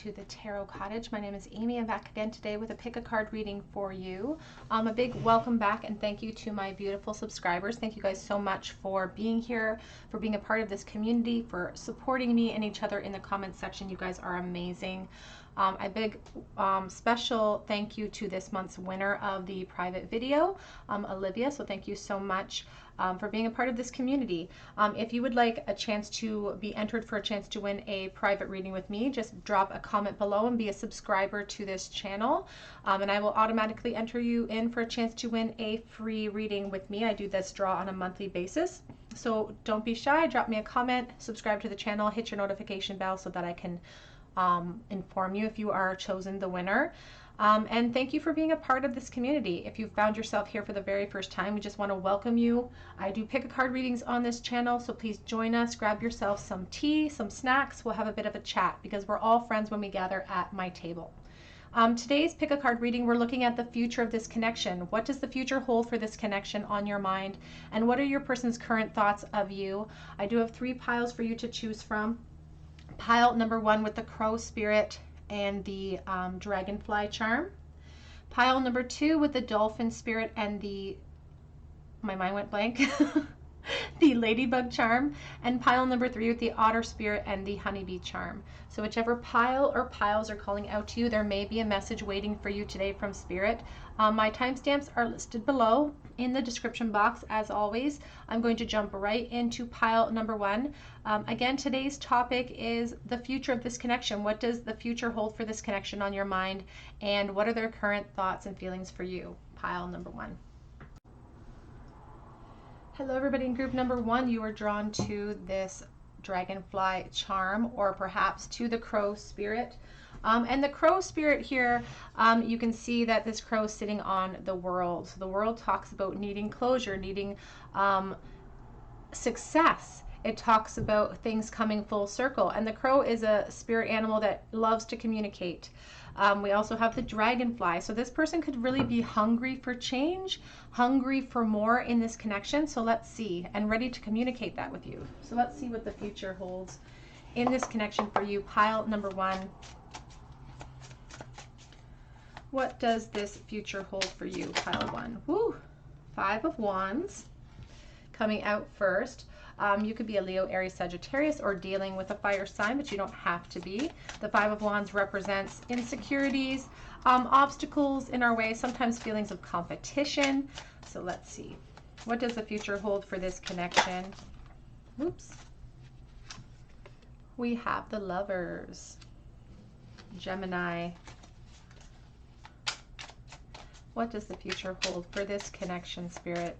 to the Tarot Cottage. My name is Amy. I'm back again today with a pick a card reading for you. A big welcome back and thank you to my beautiful subscribers. Thank you guys so much for being here, for being a part of this community, for supporting me and each other in the comments section. You guys are amazing. A big special thank you to this month's winner of the private video, Olivia. So thank you so much for being a part of this community. If you would like a chance to be entered for a chance to win a private reading with me, just drop a comment below and be a subscriber to this channel. And I will automatically enter you in for a chance to win a free reading with me. I do this draw on a monthly basis. So don't be shy, drop me a comment, subscribe to the channel, hit your notification bell so that I can inform you if you are chosen the winner. And thank you for being a part of this community. If you've found yourself here for the very first time, we just want to welcome you. I do pick a card readings on this channel, so please join us, grab yourself some tea, some snacks. We'll have a bit of a chat because we're all friends when we gather at my table. Today's pick a card reading, we're looking at the future of this connection. What does the future hold for this connection on your mind? And what are your person's current thoughts of you? I do have 3 piles for you to choose from. Pile number 1 with the crow spirit and the dragonfly charm. Pile number 2 with the dolphin spirit and the, my mind went blank, the ladybug charm. And pile number 3 with the otter spirit and the honeybee charm. So whichever pile or piles are calling out to you, there may be a message waiting for you today from spirit. My timestamps are listed below in the description box. As always, I'm going to jump right into pile number 1. Again, today's topic is the future of this connection. What does the future hold for this connection on your mind? And what are their current thoughts and feelings for you? Pile number 1. Hello everybody in group number 1. You are drawn to this dragonfly charm, or perhaps to the crow spirit. And the crow spirit here, you can see that this crow is sitting on the world. So the world talks about needing closure, needing success. It talks about things coming full circle. And the crow is a spirit animal that loves to communicate. We also have the dragonfly. So this person could really be hungry for change, hungry for more in this connection. So let's see, and ready to communicate that with you. So let's see what the future holds in this connection for you. Pile number 1. What does this future hold for you? Pile 1. Woo! 5 of Wands coming out first. You could be a Leo, Aries, Sagittarius, or dealing with a fire sign, but you don't have to be. The 5 of Wands represents insecurities, obstacles in our way, sometimes feelings of competition. So let's see. What does the future hold for this connection? Oops. We have the Lovers. Gemini. What does the future hold for this connection, Spirit?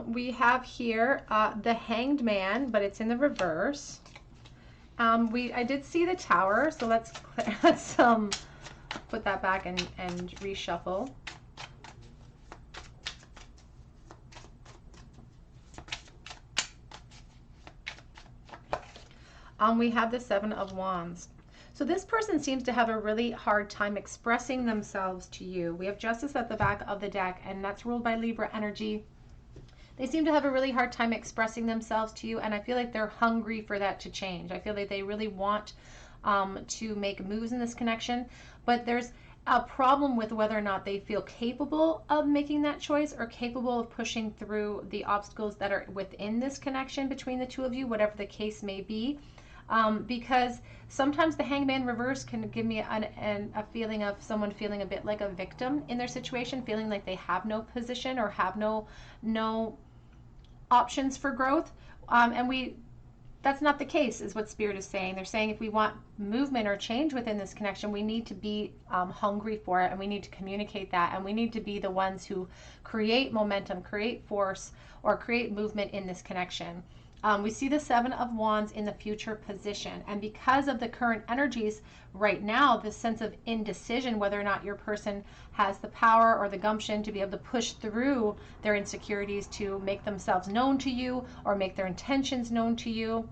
We have here the Hanged Man, but it's in the reverse. I did see the Tower, so let's put that back and reshuffle. We have the 7 of Wands. So this person seems to have a really hard time expressing themselves to you. We have Justice at the back of the deck, and that's ruled by Libra energy. They seem to have a really hard time expressing themselves to you, and I feel like they're hungry for that to change. I feel like they really want to make moves in this connection, but there's a problem with whether or not they feel capable of making that choice or capable of pushing through the obstacles that are within this connection between the two of you, whatever the case may be. Because sometimes the Hangman reverse can give me a feeling of someone feeling a bit like a victim in their situation, feeling like they have no position or have no options for growth. And that's not the case, is what Spirit is saying. They're saying if we want movement or change within this connection, we need to be hungry for it, and we need to communicate that, and we need to be the ones who create momentum, create force, or create movement in this connection. We see the 7 of Wands in the future position, and because of the current energies right now, this sense of indecision, whether or not your person has the power or the gumption to be able to push through their insecurities to make themselves known to you or make their intentions known to you.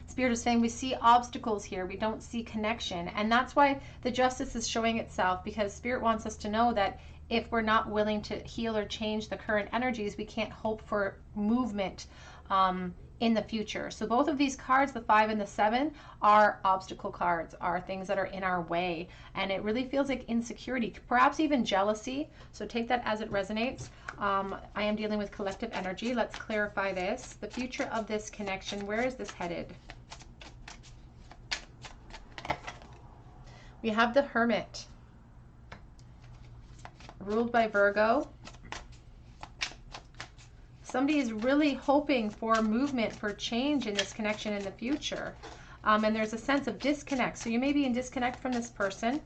Spirit is saying we see obstacles here, we don't see connection, and that's why the Justice is showing itself, because Spirit wants us to know that if we're not willing to heal or change the current energies, we can't hope for movement in the future. So both of these cards, the 5 and the 7, are obstacle cards, are things that are in our way. And it really feels like insecurity, perhaps even jealousy. So take that as it resonates. I am dealing with collective energy. Let's clarify this. The future of this connection, where is this headed? We have the Hermit, ruled by Virgo. Somebody is really hoping for movement, for change in this connection in the future. And there's a sense of disconnect. So you may be in disconnect from this person.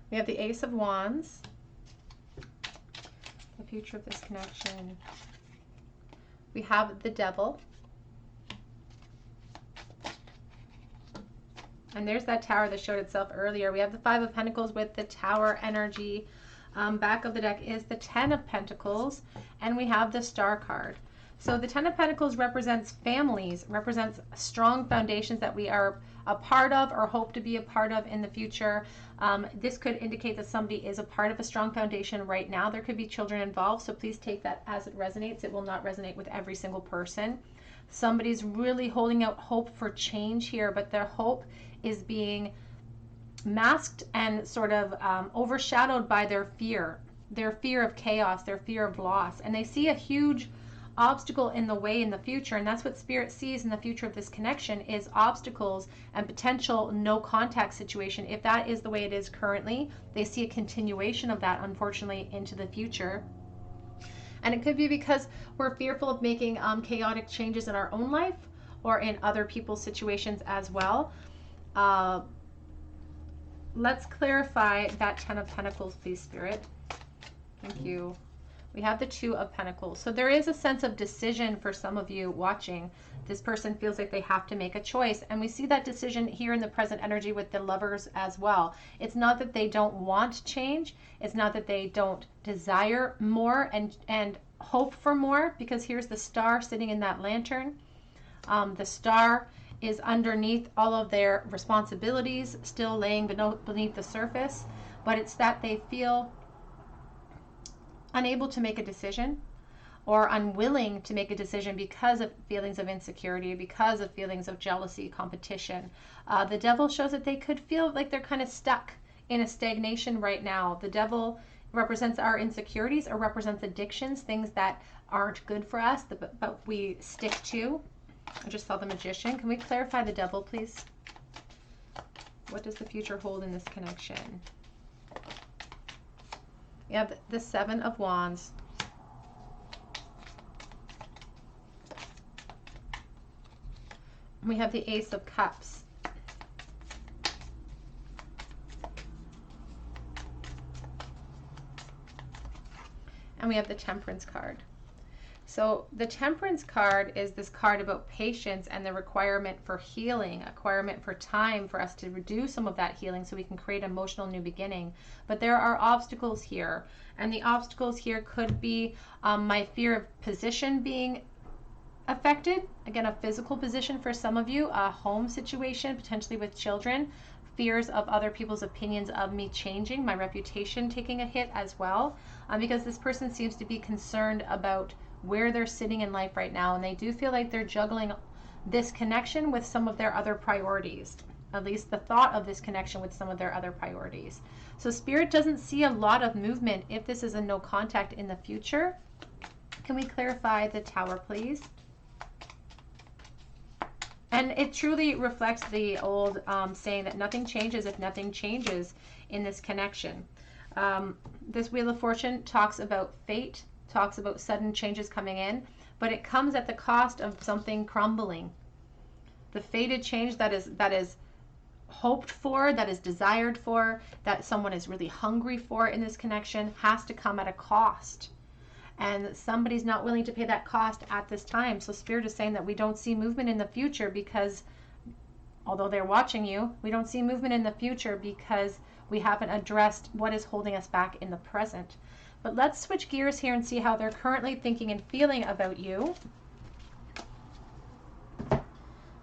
We have the Ace of Wands. The future of this connection. We have the Devil. And there's that Tower that showed itself earlier. We have the 5 of Pentacles with the Tower energy. Back of the deck is the 10 of Pentacles, and we have the Star card. So the 10 of Pentacles represents families, represents strong foundations that we are a part of or hope to be a part of in the future. This could indicate that somebody is a part of a strong foundation right now. There could be children involved, so please take that as it resonates. It will not resonate with every single person. Somebody's really holding out hope for change here, but their hope is being masked and sort of overshadowed by their fear of chaos, their fear of loss. And they see a huge obstacle in the way in the future, and that's what Spirit sees in the future of this connection, is obstacles and potential no contact situation. If that is the way it is currently, they see a continuation of that, unfortunately, into the future. And it could be because we're fearful of making chaotic changes in our own life or in other people's situations as well. Let's clarify that 10 of Pentacles, please, Spirit. Thank you. We have the 2 of Pentacles. So there is a sense of decision for some of you watching. This person feels like they have to make a choice. And we see that decision here in the present energy with the Lovers as well. It's not that they don't want change. It's not that they don't desire more and hope for more, because here's the Star sitting in that lantern. The Star is underneath all of their responsibilities, still laying beneath the surface, but it's that they feel unable to make a decision or unwilling to make a decision because of feelings of insecurity, because of feelings of jealousy, competition. The Devil shows that they could feel like they're kind of stuck in a stagnation right now. The Devil represents our insecurities or represents addictions, things that aren't good for us, but we stick to. I just saw the Magician. Can we clarify the Devil, please? What does the future hold in this connection? We have the 7 of Wands. We have the Ace of Cups. And we have the Temperance card. So the Temperance card is this card about patience and the requirement for healing, a requirement for time for us to do some of that healing so we can create an emotional new beginning. But there are obstacles here, and the obstacles here could be my fear of position being affected. Again, a physical position for some of you, a home situation, potentially with children, fears of other people's opinions of me changing, my reputation taking a hit as well, because this person seems to be concerned about where they're sitting in life right now, and they do feel like they're juggling this connection with some of their other priorities, at least the thought of this connection with some of their other priorities. So Spirit doesn't see a lot of movement if this is a no contact in the future. Can we clarify the Tower, please? And it truly reflects the old saying that nothing changes if nothing changes in this connection. This Wheel of Fortune talks about fate, talks about sudden changes coming in, but it comes at the cost of something crumbling. The fated change that is hoped for, that is desired for, that someone is really hungry for in this connection has to come at a cost. And somebody's not willing to pay that cost at this time. So Spirit is saying that we don't see movement in the future because, although they're watching you, we don't see movement in the future because we haven't addressed what is holding us back in the present. But let's switch gears here and see how they're currently thinking and feeling about you.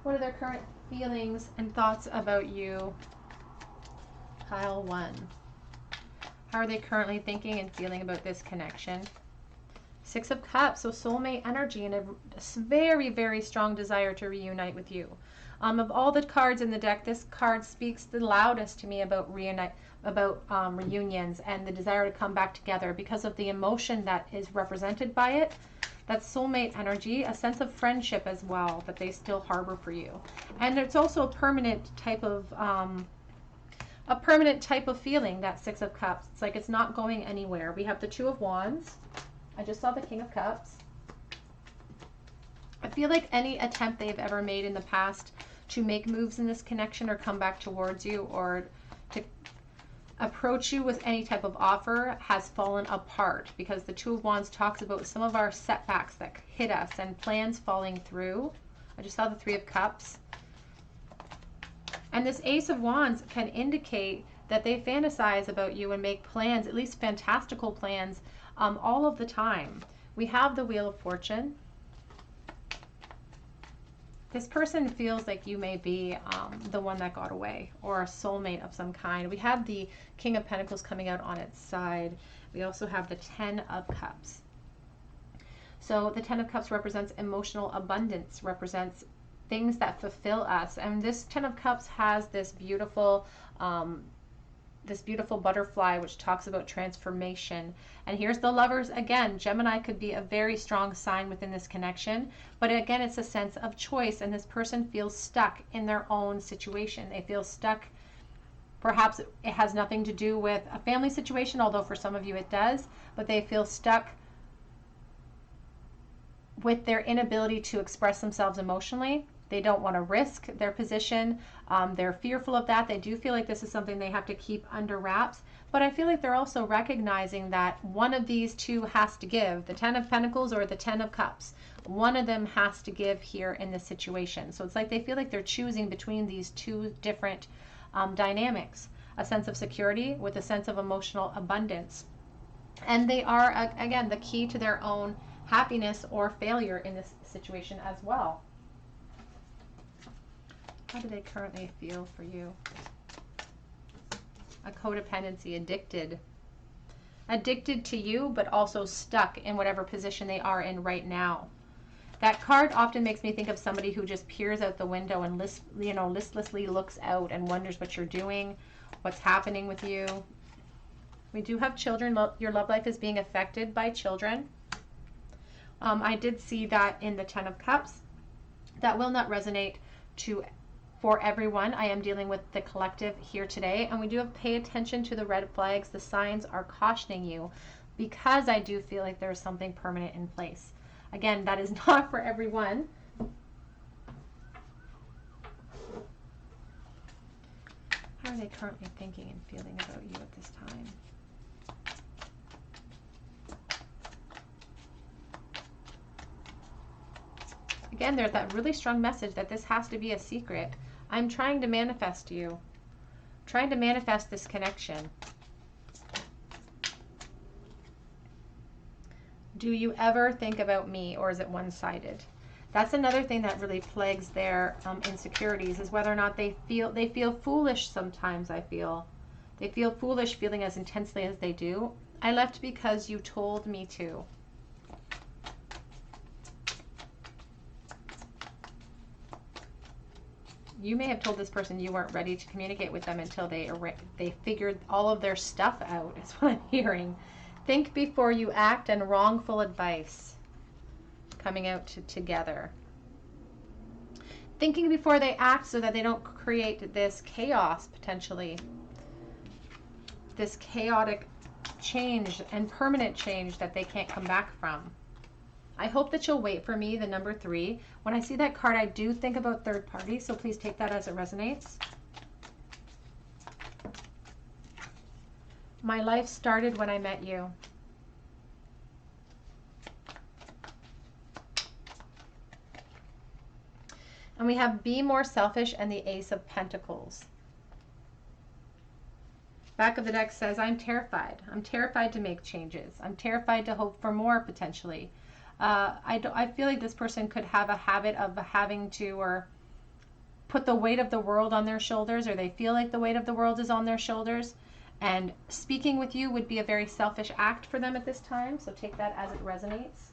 What are their current feelings and thoughts about you? Pile 1. How are they currently thinking and feeling about this connection? Six of Cups, so soulmate energy and a very, very strong desire to reunite with you. Of all the cards in the deck, this card speaks the loudest to me about reunions and the desire to come back together because of the emotion that is represented by it. That's soulmate energy, a sense of friendship as well that they still harbor for you. And it's also a permanent type of feeling, that Six of Cups. It's like it's not going anywhere. We have the Two of Wands. I just saw the King of Cups. I feel like any attempt they've ever made in the past to make moves in this connection or come back towards you or to approach you with any type of offer has fallen apart, because the Two of Wands talks about some of our setbacks that hit us and plans falling through. I just saw the Three of Cups. And this Ace of Wands can indicate that they fantasize about you and make plans, at least fantastical plans, all of the time. We have the Wheel of Fortune. This person feels like you may be the one that got away, or a soulmate of some kind. We have the King of Pentacles coming out on its side. We also have the Ten of Cups. So the Ten of Cups represents emotional abundance, represents things that fulfill us. And this Ten of Cups has this beautiful butterfly, which talks about transformation. And here's the Lovers again. Gemini could be a very strong sign within this connection, but again, it's a sense of choice, and this person feels stuck in their own situation. They feel stuck. Perhaps it has nothing to do with a family situation, although for some of you it does, but they feel stuck with their inability to express themselves emotionally. They don't want to risk their position. They're fearful of that. They do feel like this is something they have to keep under wraps. But I feel like they're also recognizing that one of these two has to give, the Ten of Pentacles or the Ten of Cups. One of them has to give here in this situation. So it's like they feel like they're choosing between these two different dynamics. A sense of security with a sense of emotional abundance. And they are, again, the key to their own happiness or failure in this situation as well. How do they currently feel for you? A codependency, addicted. Addicted to you, but also stuck in whatever position they are in right now. That card often makes me think of somebody who just peers out the window and listlessly looks out and wonders what you're doing, what's happening with you. We do have children. Your love life is being affected by children. I did see that in the Ten of Cups. That will not resonate for everyone. I am dealing with the collective here today, and we do have to pay attention to the red flags. The signs are cautioning you, because I do feel like there's something permanent in place. Again, that is not for everyone. How are they currently thinking and feeling about you at this time? Again, there's that really strong message that this has to be a secret. I'm trying to manifest you. Trying to manifest this connection. Do you ever think about me, or is it one-sided? That's another thing that really plagues their insecurities, is whether or not they feel foolish sometimes. I feel they feel foolish feeling as intensely as they do. I left because you told me to. You may have told this person you weren't ready to communicate with them until they figured all of their stuff out, is what I'm hearing. Think before you act, and wrongful advice coming out together. Thinking before they act so that they don't create this chaos, potentially. This chaotic change and permanent change that they can't come back from. I hope that you'll wait for me, the number 3. When I see that card, I do think about third party, so please take that as it resonates. My life started when I met you. And we have Be More Selfish and the Ace of Pentacles. Back of the deck says, I'm terrified. I'm terrified to make changes. I'm terrified to hope for more, potentially. I feel like this person could have a habit of having to, or put the weight of the world on their shoulders, or they feel like the weight of the world is on their shoulders. And speaking with you would be a very selfish act for them at this time. So take that as it resonates.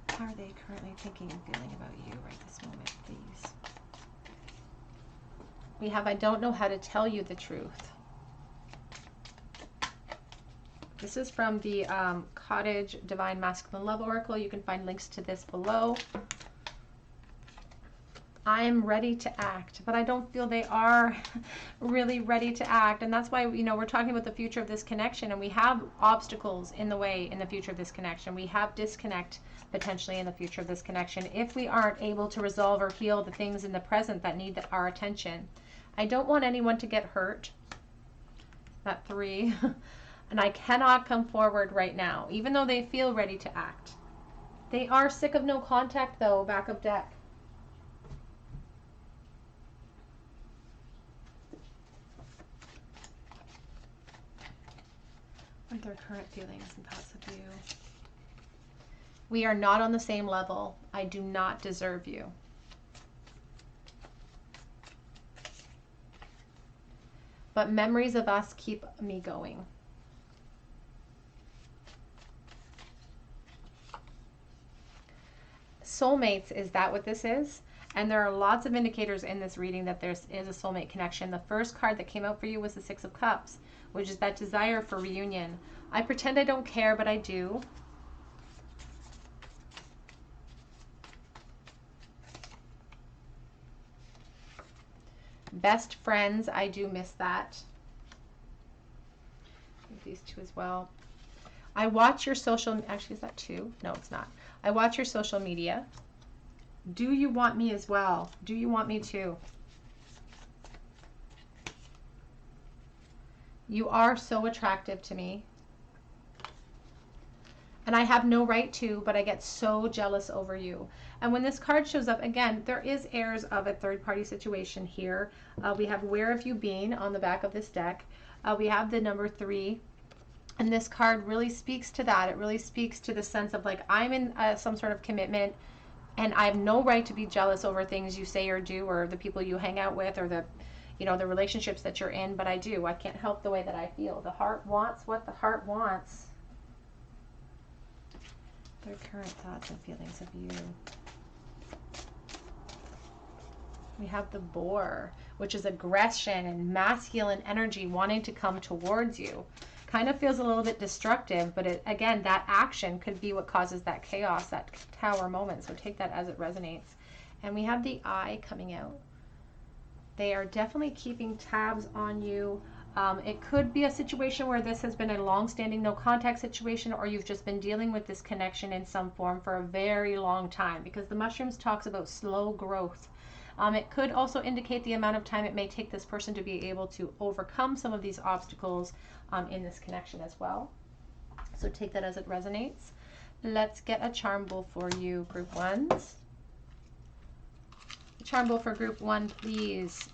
How are they currently thinking and feeling about you right this moment, please? We have, I don't know how to tell you the truth. This is from the Cottage Divine Masculine Love Oracle. You can find links to this below. I'm ready to act, but I don't feel they are really ready to act. And that's why, you know, we're talking about the future of this connection, and we have obstacles in the way in the future of this connection. We have disconnect potentially in the future of this connection if we aren't able to resolve or heal the things in the present that need our attention. I don't want anyone to get hurt. That 3. And I cannot come forward right now, even though they feel ready to act. They are sick of no contact, though, back of deck. What are their current feelings and thoughts of you? We are not on the same level. I do not deserve you. But memories of us keep me going. Soulmates, is that what this is? And there are lots of indicators in this reading that there is a soulmate connection. The first card that came out for you was the 6 of Cups, which is that desire for reunion. I pretend I don't care, but I do. Best friends, I do miss that. These 2 as well. I watch your social, actually is that 2? No, it's not. I watch your social media. Do you want me as well? Do you want me too? You are so attractive to me. And I have no right to, but I get so jealous over you. And when this card shows up, again, there is airs of a third-party situation here. We have Where Have You Been on the back of this deck. We have the number 3. And this card really speaks to that. It really speaks to the sense of like, I'm in some sort of commitment and I have no right to be jealous over things you say or do, or the people you hang out with, or the, you know, the relationships that you're in, but I do. I can't help the way that I feel. The heart wants what the heart wants. Their current thoughts and feelings of you. We have the Boar, which is aggression and masculine energy wanting to come towards you. Kind of feels a little bit destructive, but it, again, that action could be what causes that chaos, that Tower moment. So take that as it resonates. And we have the Eye coming out. They are definitely keeping tabs on you. It could be a situation where this has been a long-standing no contact situation, or you've just been dealing with this connection in some form for a very long time, because the mushrooms talks about slow growth. It could also indicate the amount of time it may take this person to be able to overcome some of these obstacles in this connection as well. So take that as it resonates. Let's get a charm bowl for you, group 1s. Charm bowl for group 1, please.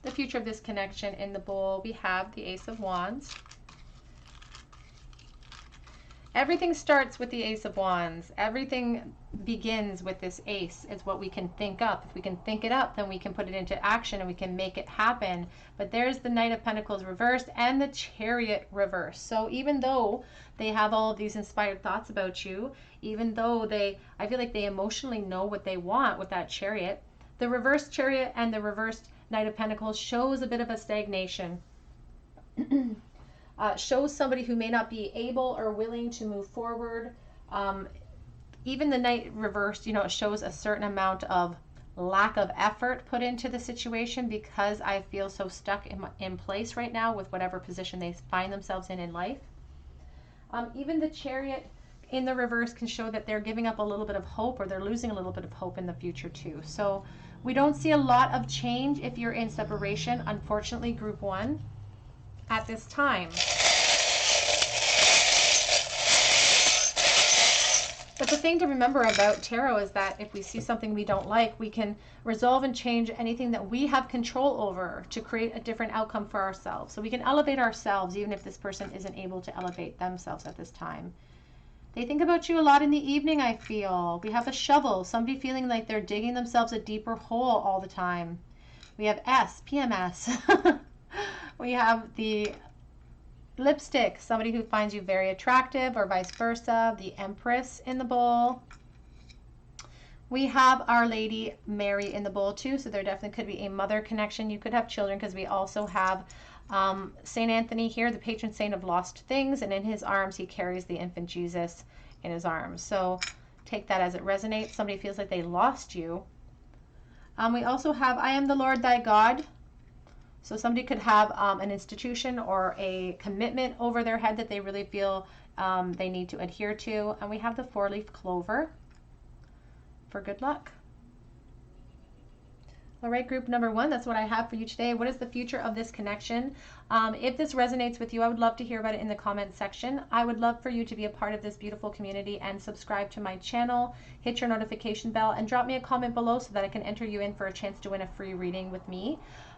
The future of this connection. In the bowl, we have the Ace of Wands. Everything starts with the Ace of Wands. Everything begins with this ace. It's what we can think up. If we can think it up, then we can put it into action and we can make it happen. But there's the Knight of Pentacles reversed and the Chariot reversed. So even though they have all of these inspired thoughts about you, even though I feel like they emotionally know what they want with that Chariot, the reversed Chariot and the reversed Knight of Pentacles shows a bit of a stagnation. Shows somebody who may not be able or willing to move forward. Even the Knight reversed, you know, it shows a certain amount of lack of effort put into the situation, because I feel so stuck in place right now with whatever position they find themselves in life. Even the Chariot in the reverse can show that they're giving up a little bit of hope, or they're losing a little bit of hope in the future too. So we don't see a lot of change if you're in separation, unfortunately, group 1, at this time. But the thing to remember about tarot is that if we see something we don't like, we can resolve and change anything that we have control over to create a different outcome for ourselves. So we can elevate ourselves even if this person isn't able to elevate themselves at this time. They think about you a lot in the evening, I feel. We have a shovel, somebody feeling like they're digging themselves a deeper hole all the time. We have S, PMS. We have the lipstick, somebody who finds you very attractive or vice versa. The Empress in the bowl. We have Our Lady Mary in the bowl too, so there definitely could be a mother connection. You could have children because we also have St. Anthony here, the patron saint of lost things, and in his arms he carries the infant Jesus in his arms. So take that as it resonates. Somebody feels like they lost you. We also have I am the Lord thy God. So somebody could have an institution or a commitment over their head that they really feel they need to adhere to. And we have the 4-leaf clover for good luck. All right, group number 1, that's what I have for you today. What is the future of this connection? If this resonates with you, I would love to hear about it in the comments section. I would love for you to be a part of this beautiful community and subscribe to my channel, hit your notification bell, and drop me a comment below so that I can enter you in for a chance to win a free reading with me.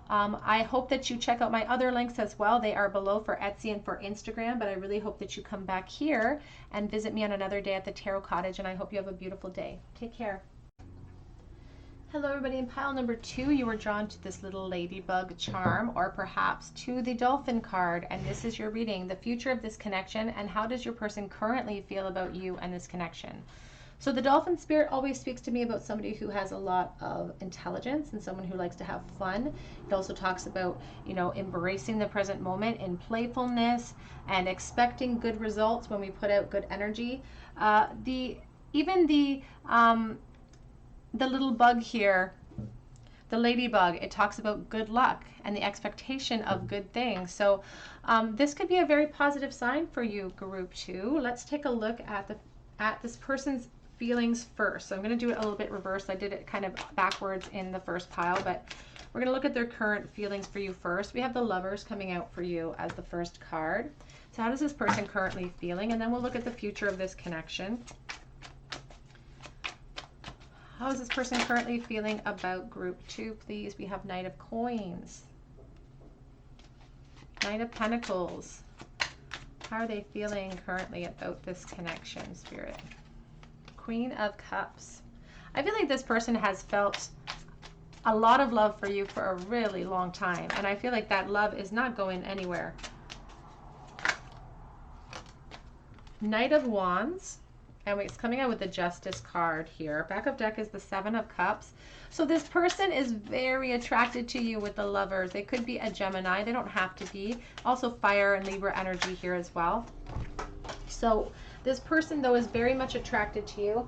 I hope that you check out my other links as well. They are below for Etsy and for Instagram, but I really hope that you come back here and visit me on another day at the Tarot Cottage, and I hope you have a beautiful day. Take care. Hello everybody, in pile number 2 you were drawn to this little ladybug charm, or perhaps to the dolphin card, and this is your reading, the future of this connection, and how does your person currently feel about you and this connection. So the dolphin spirit always speaks to me about somebody who has a lot of intelligence and someone who likes to have fun. It also talks about, you know, embracing the present moment in playfulness and expecting good results when we put out good energy. The little bug here, the ladybug, it talks about good luck and the expectation of good things. So this could be a very positive sign for you, group 2. Let's take a look at this person's feelings first. So I'm going to do it a little bit reversed. I did it kind of backwards in the first pile, but we're going to look at their current feelings for you first. We have the Lovers coming out for you as the first card. So how does this person currently feeling? And then we'll look at the future of this connection. How is this person currently feeling about group 2, please? We have Knight of Coins, Knight of Pentacles. How are they feeling currently about this connection, Spirit? Queen of Cups. I feel like this person has felt a lot of love for you for a really long time, and I feel like that love is not going anywhere. Knight of Wands. And it's coming out with the Justice card here. Backup deck is the 7 of Cups. So this person is very attracted to you with the Lovers. They could be a Gemini. They don't have to be. Also fire and Libra energy here as well. So this person, though, is very much attracted to you.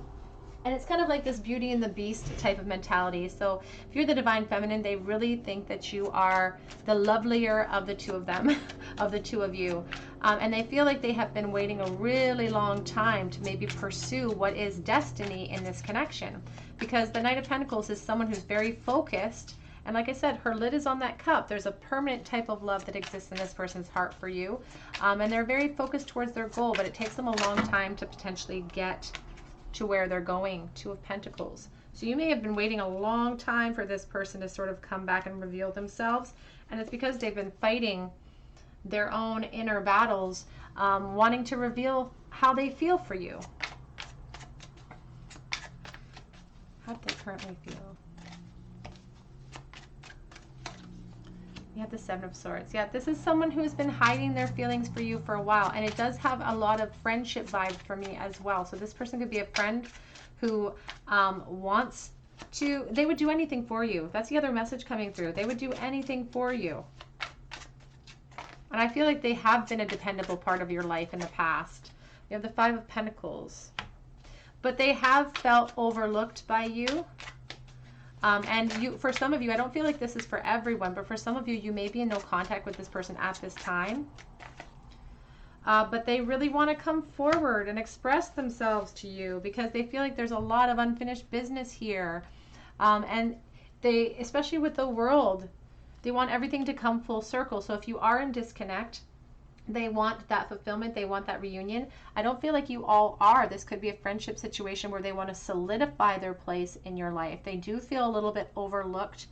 And it's kind of like this Beauty and the Beast type of mentality. So if you're the Divine Feminine, they really think that you are the lovelier of the two of them, of the two of you. And they feel like they have been waiting a really long time to maybe pursue what is destiny in this connection. Because the Knight of Pentacles is someone who's very focused. And like I said, her lid is on that cup. There's a permanent type of love that exists in this person's heart for you. And they're very focused towards their goal, but it takes them a long time to potentially get to where they're going. 2 of Pentacles. So you may have been waiting a long time for this person to sort of come back and reveal themselves. And it's because they've been fighting their own inner battles, wanting to reveal how they feel for you. How do they currently feel? You have the 7 of Swords. Yeah, this is someone who has been hiding their feelings for you for a while, and it does have a lot of friendship vibes for me as well. So this person could be a friend who wants to, they would do anything for you. That's the other message coming through. They would do anything for you. And I feel like they have been a dependable part of your life in the past. You have the 5 of Pentacles. But they have felt overlooked by you. And for some of you, I don't feel like this is for everyone, but for some of you, you may be in no contact with this person at this time. But they really want to come forward and express themselves to you because they feel like there's a lot of unfinished business here. And they, especially with the World, they want everything to come full circle. So if you are in disconnect, they want that fulfillment. They want that reunion. I don't feel like you all are. This could be a friendship situation where they want to solidify their place in your life. They do feel a little bit overlooked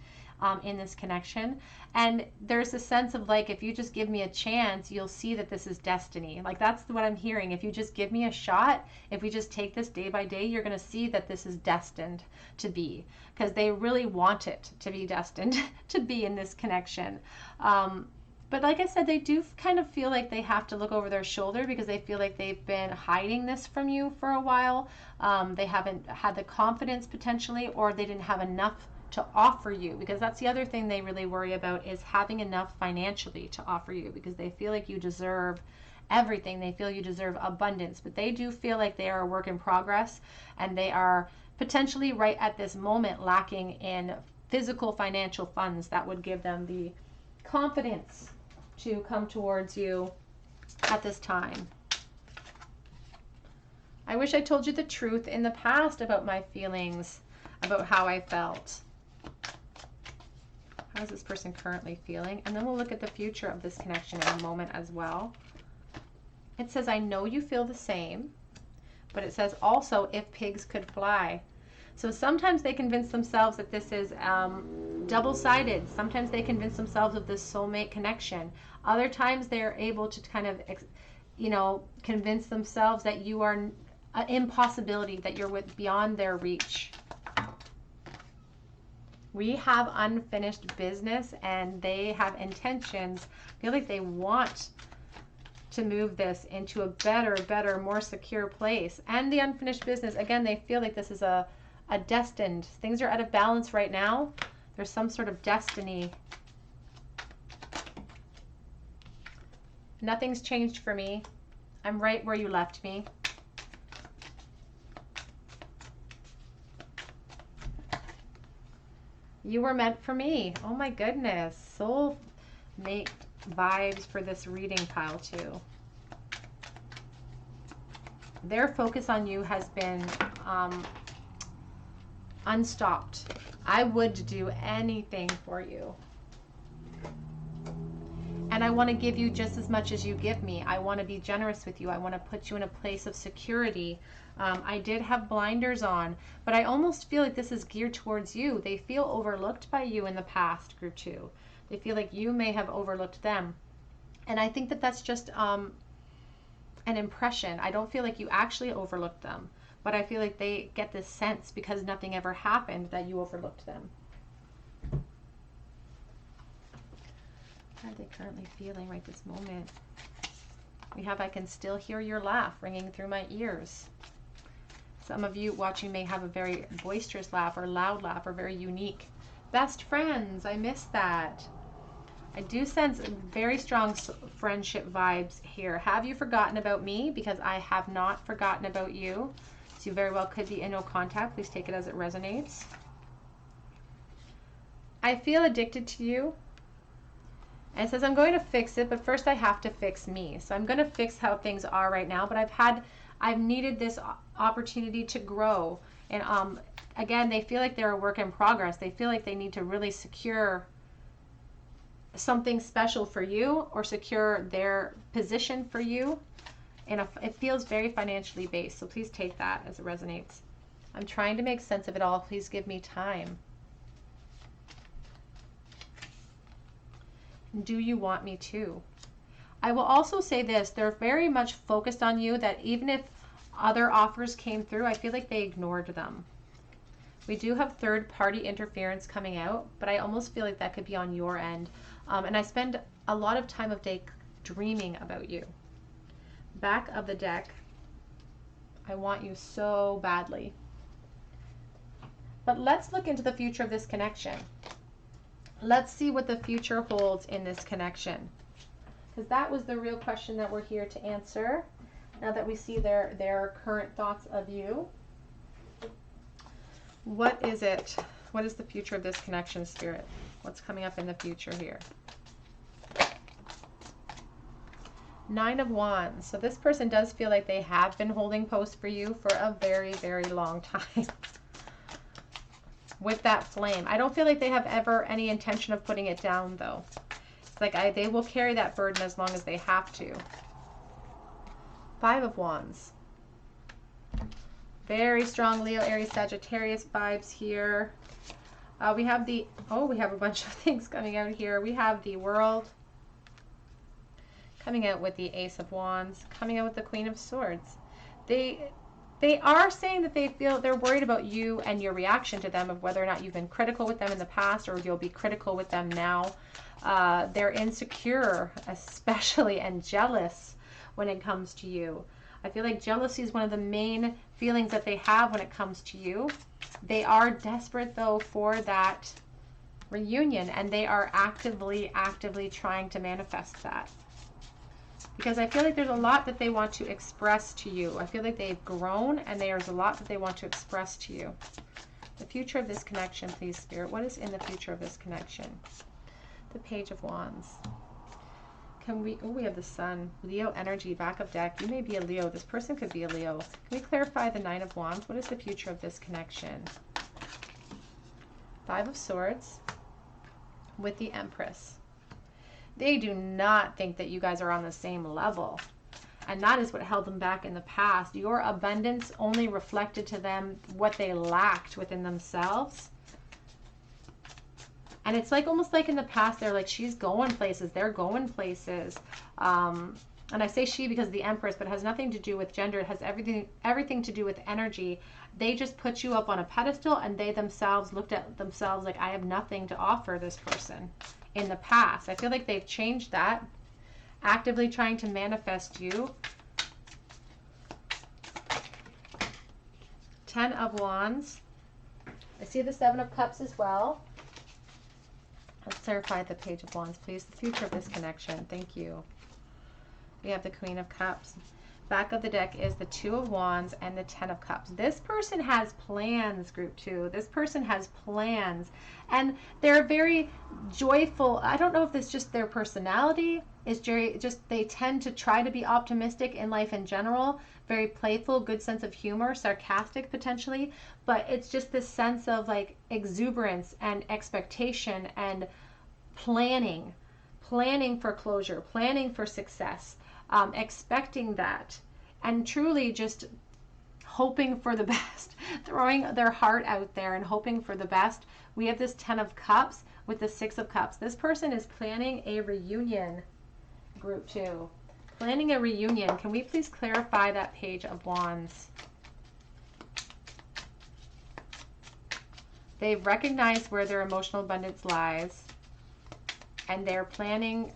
in this connection. And there's a sense of like, if you just give me a chance, you'll see that this is destiny. Like, that's what I'm hearing. If you just give me a shot, if we just take this day by day, you're going to see that this is destined to be, because they really want it to be destined to be in this connection. But like I said, they do kind of feel like they have to look over their shoulder because they feel like they've been hiding this from you for a while. They haven't had the confidence potentially, or they didn't have enough to offer you, because that's the other thing they really worry about, is having enough financially to offer you, because they feel like you deserve everything. They feel you deserve abundance, but they do feel like they are a work in progress, and they are potentially right at this moment lacking in physical financial funds that would give them the confidence to come towards you at this time. I wish I told you the truth in the past about my feelings, about how I felt. How is this person currently feeling? And then we'll look at the future of this connection in a moment as well. It says, I know you feel the same, but it says also, if pigs could fly. So sometimes they convince themselves that this is double-sided. Sometimes they convince themselves of this soulmate connection. Other times they're able to kind of, convince themselves that you are an impossibility, that you're beyond their reach. We have unfinished business, and they have intentions. I feel like they want to move this into a better, more secure place. And the unfinished business, again, they feel like this is a destined. Things are out of balance right now. There's some sort of destiny. Nothing's changed for me. I'm right where you left me. You were meant for me. Oh my goodness. Soul mate vibes for this reading pile too. Their focus on you has been unstopped. I would do anything for you. And I want to give you just as much as you give me. I want to be generous with you. I want to put you in a place of security. I did have blinders on, but I almost feel like this is geared towards you. They feel overlooked by you in the past, group 2. They feel like you may have overlooked them. And I think that that's just an impression. I don't feel like you actually overlooked them, but I feel like they get this sense, because nothing ever happened, that you overlooked them. How are they currently feeling right this moment? We have, I can still hear your laugh ringing through my ears. Some of you watching may have a very boisterous laugh, or loud laugh, or very unique. Best friends, I missed that. I do sense very strong friendship vibes here. Have you forgotten about me? Because I have not forgotten about you. So you very well could be in no contact. Please take it as it resonates. I feel addicted to you. And it says, I'm going to fix it, but first I have to fix me. So I'm going to fix how things are right now, but I've needed this opportunity to grow. And again, they feel like they're a work in progress. They feel like they need to really secure something special for you, or secure their position for you. And it feels very financially based. So please take that as it resonates. I'm trying to make sense of it all. Please give me time. Do you want me to? I will also say this, they're very much focused on you, that even if other offers came through, I feel like they ignored them. We do have third-party interference coming out, but I almost feel like that could be on your end. And I spend a lot of time of day dreaming about you. Back of the deck, I want you so badly. But let's look into the future of this connection. Let's see what the future holds in this connection, because that was the real question that we're here to answer. Now that we see their current thoughts of you, what is it? What is the future of this connection, Spirit? What's coming up in the future here? 9 of Wands. So this person does feel like they have been holding post for you for a very, very long time. With that flame. I don't feel like they have ever any intention of putting it down, though. It's like they will carry that burden as long as they have to. 5 of Wands. Very strong Leo, Aries, Sagittarius vibes here. We have the, oh, we have a bunch of things coming out here. We have the World, coming out with the Ace of Wands, coming out with the Queen of Swords. They are saying that they feel they're worried about you and your reaction to them, of whether or not you've been critical with them in the past or you'll be critical with them now. They're insecure, especially, and jealous when it comes to you. I feel like jealousy is one of the main feelings that they have when it comes to you. They are desperate, though, for that reunion, and they are actively trying to manifest that. Because I feel like there's a lot that they want to express to you. I feel like they've grown, and there's a lot that they want to express to you. The future of this connection, please, Spirit. What is in the future of this connection? The Page of Wands. Can we, oh, we have the Sun. Leo energy, back of deck. You may be a Leo. This person could be a Leo. Can we clarify the Nine of Wands? What is the future of this connection? Five of Swords with the Empress. They do not think that you guys are on the same level. And that is what held them back in the past. Your abundance only reflected to them what they lacked within themselves. And it's like almost like in the past, they're like, she's going places, they're going places. And I say she because the Empress, but it has nothing to do with gender. It has everything to do with energy. They just put you up on a pedestal, and they themselves looked at themselves like, I have nothing to offer this person in the past. I feel like they've changed that, actively trying to manifest you. 10 of Wands. I see the 7 of Cups as well. Let's clarify the Page of Wands, please. The future of this connection. Thank you. We have the Queen of Cups. Back of the deck is the 2 of Wands and the 10 of Cups. This person has plans, group 2. This person has plans. And they're very joyful. I don't know if it's just their personality. It's just they tend to try to be optimistic in life in general. Very playful, good sense of humor, sarcastic potentially. But it's just this sense of like exuberance and expectation and planning. Planning for closure, planning for success. Expecting that, and truly just hoping for the best, throwing their heart out there and hoping for the best. We have this 10 of Cups with the 6 of Cups. This person is planning a reunion, group 2. Planning a reunion. Can we please clarify that Page of Wands? They've recognized where their emotional abundance lies, and they're planning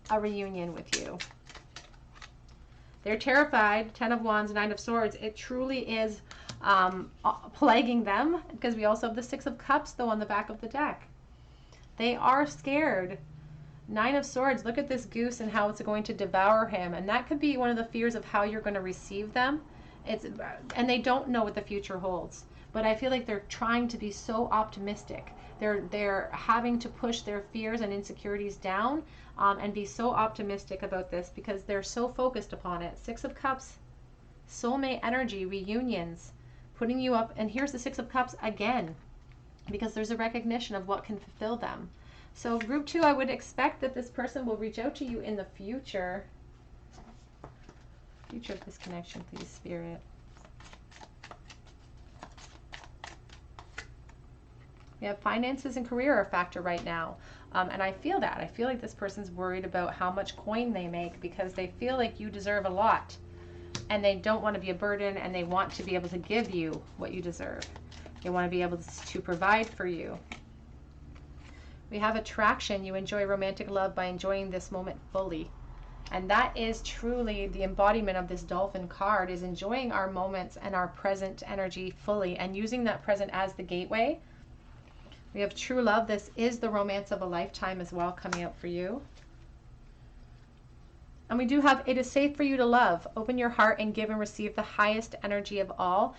a reunion with you. They're terrified. 10 of Wands, 9 of Swords. It truly is plaguing them, because we also have the 6 of Cups, though, on the back of the deck. They are scared. 9 of Swords. Look at this goose and how it's going to devour him. And that could be one of the fears of how you're going to receive them. And they don't know what the future holds. But I feel like they're trying to be so optimistic. They're having to push their fears and insecurities down and be so optimistic about this because they're so focused upon it. 6 of Cups, soulmate energy, reunions, putting you up. And here's the 6 of Cups again, because there's a recognition of what can fulfill them. So group 2, I would expect that this person will reach out to you in the future. Future of this connection, please, Spirit. We have finances and career are a factor right now. And I feel that. I feel like this person's worried about how much coin they make because they feel like you deserve a lot. And they don't want to be a burden, and they want to be able to give you what you deserve. They want to be able to provide for you. We have attraction. You enjoy romantic love by enjoying this moment fully. And that is truly the embodiment of this dolphin card, is enjoying our moments and our present energy fully and using that present as the gateway. We have true love. This is the romance of a lifetime as well coming out for you. And we do have, it is safe for you to love. Open your heart and give and receive the highest energy of all.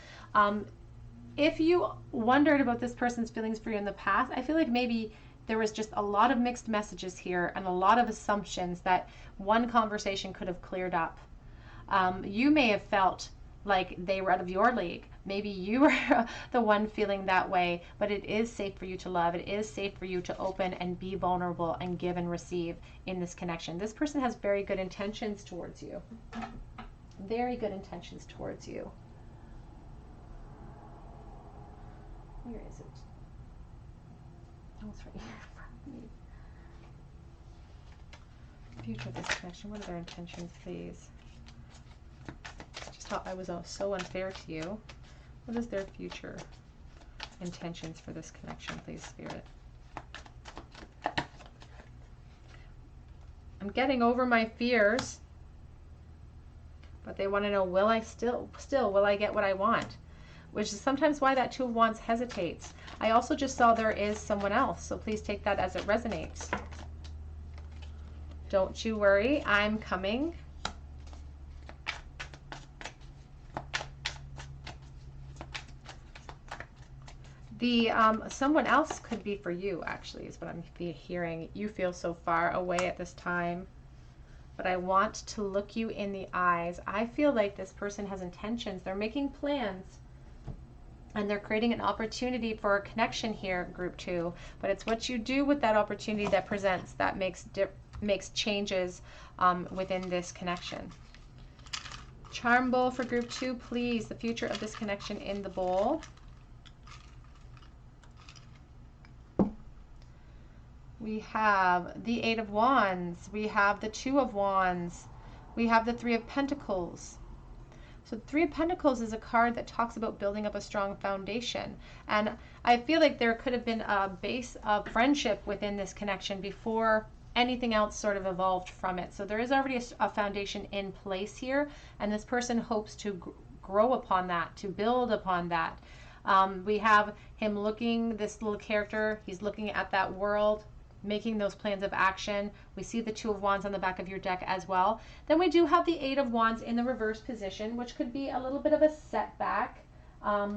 If you wondered about this person's feelings for you in the past, I feel like maybe there was just a lot of mixed messages here and a lot of assumptions that one conversation could have cleared up. You may have felt like they were out of your league. Maybe you were the one feeling that way, but it is safe for you to love. It is safe for you to open and be vulnerable and give and receive in this connection. This person has very good intentions towards you. Very good intentions towards you. Where is it? Oh, it's right here in front of me. Future of this connection. What are their intentions, please? Just thought I was so unfair to you. What is their future intentions for this connection, please, Spirit? I'm getting over my fears, but they want to know, will I still will I get what I want? Which is sometimes why that Two of Wands hesitates. I also just saw there is someone else, so please take that as it resonates. Don't you worry, I'm coming. The someone else could be for you, actually, is what I'm hearing. You feel so far away at this time, but I want to look you in the eyes. I feel like this person has intentions. They're making plans, and they're creating an opportunity for a connection here, group 2. But it's what you do with that opportunity that presents that makes changes within this connection. Charm bowl for group 2, please. The future of this connection in the bowl. We have the Eight of Wands. We have the Two of Wands. We have the Three of Pentacles. So the Three of Pentacles is a card that talks about building up a strong foundation. And I feel like there could have been a base of friendship within this connection before anything else sort of evolved from it. So there is already a foundation in place here, and this person hopes to grow upon that, to build upon that. We have him looking, this little character, he's looking at that world, making those plans of action. We see the Two of Wands on the back of your deck as well. Then we do have the Eight of Wands in the reverse position, which could be a little bit of a setback.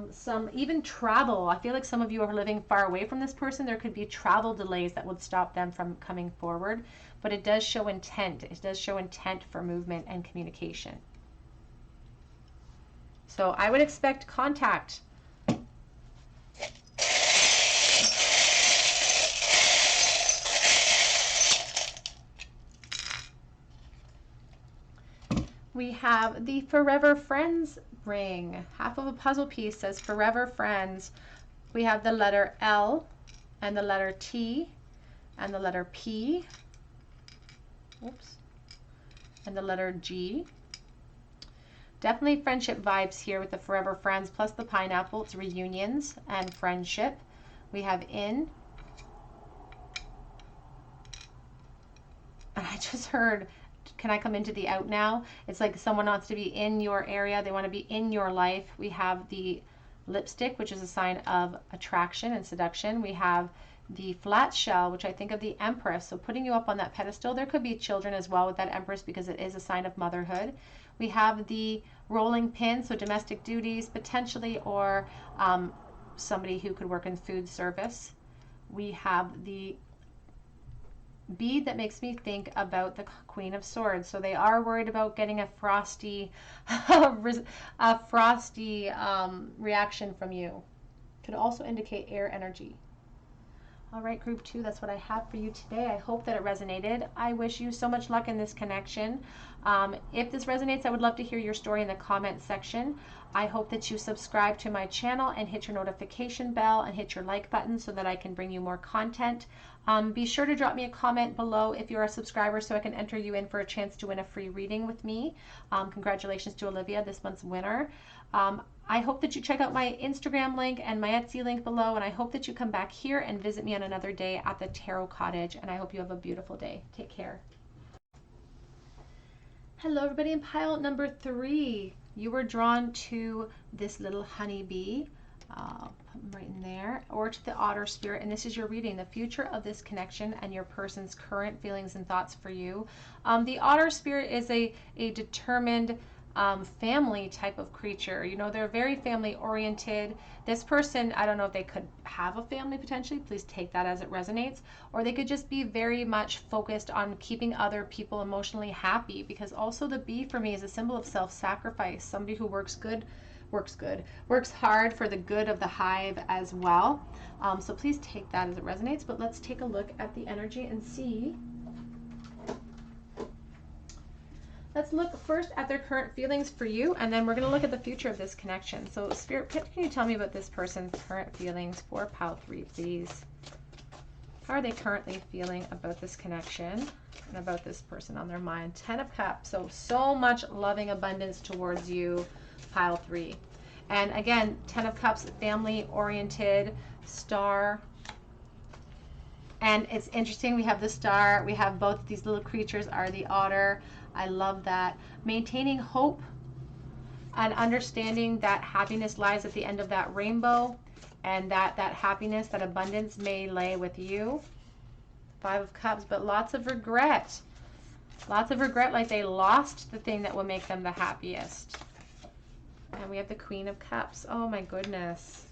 Some even travel. I feel like some of you are living far away from this person. There could be travel delays that would stop them from coming forward, but it does show intent. It does show intent for movement and communication. So I would expect contact. We have the Forever Friends ring. Half of a puzzle piece says Forever Friends. We have the letter L and the letter T and the letter P. Oops. And the letter G. Definitely friendship vibes here with the Forever Friends plus the pineapple. It's reunions and friendship. We have in. And I just heard, can I come into the out now? It's like someone wants to be in your area. They want to be in your life. We have the lipstick, which is a sign of attraction and seduction. We have the flat shell, which I think of the Empress. So putting you up on that pedestal. There could be children as well with that Empress because it is a sign of motherhood. We have the rolling pin, so domestic duties potentially, or somebody who could work in food service. We have the bead that makes me think about the Queen of Swords. So they are worried about getting a frosty reaction from you. Could also indicate air energy. All right, group 2, that's what I have for you today. I hope that it resonated. I wish you so much luck in this connection. If this resonates, I would love to hear your story in the comment section. I hope that you subscribe to my channel and hit your notification bell and hit your like button so that I can bring you more content. Be sure to drop me a comment below if you're a subscriber so I can enter you in for a chance to win a free reading with me. Congratulations to Olivia, this month's winner. I hope that you check out my Instagram link and my Etsy link below, and I hope that you come back here and visit me on another day at the Tarot Cottage, and I hope you have a beautiful day. Take care. Hello everybody, in pile number 3. You were drawn to this little honeybee, put them right in there, or to the otter spirit, and this is your reading, the future of this connection and your person's current feelings and thoughts for you. The otter spirit is a determined family type of creature. You know, they're very family oriented. This person, I don't know if they could have a family potentially, please take that as it resonates, or they could just be very much focused on keeping other people emotionally happy, because also the bee for me is a symbol of self-sacrifice, somebody who works hard for the good of the hive as well. So please take that as it resonates, but let's take a look at the energy and see. Let's look first at their current feelings for you, and then we're going to look at the future of this connection. So Spirit, can you tell me about this person's current feelings for pile 3, please? How are they currently feeling about this connection and about this person on their mind? 10 of Cups. So much loving abundance towards you, pile 3. And again, 10 of Cups, family-oriented, Star. And it's interesting, we have the Star, we have both these little creatures are the Otter. I love that. Maintaining hope and understanding that happiness lies at the end of that rainbow, and that happiness, that abundance may lay with you. 5 of Cups, but lots of regret. Lots of regret, like they lost the thing that will make them the happiest. And we have the Queen of Cups. Oh my goodness.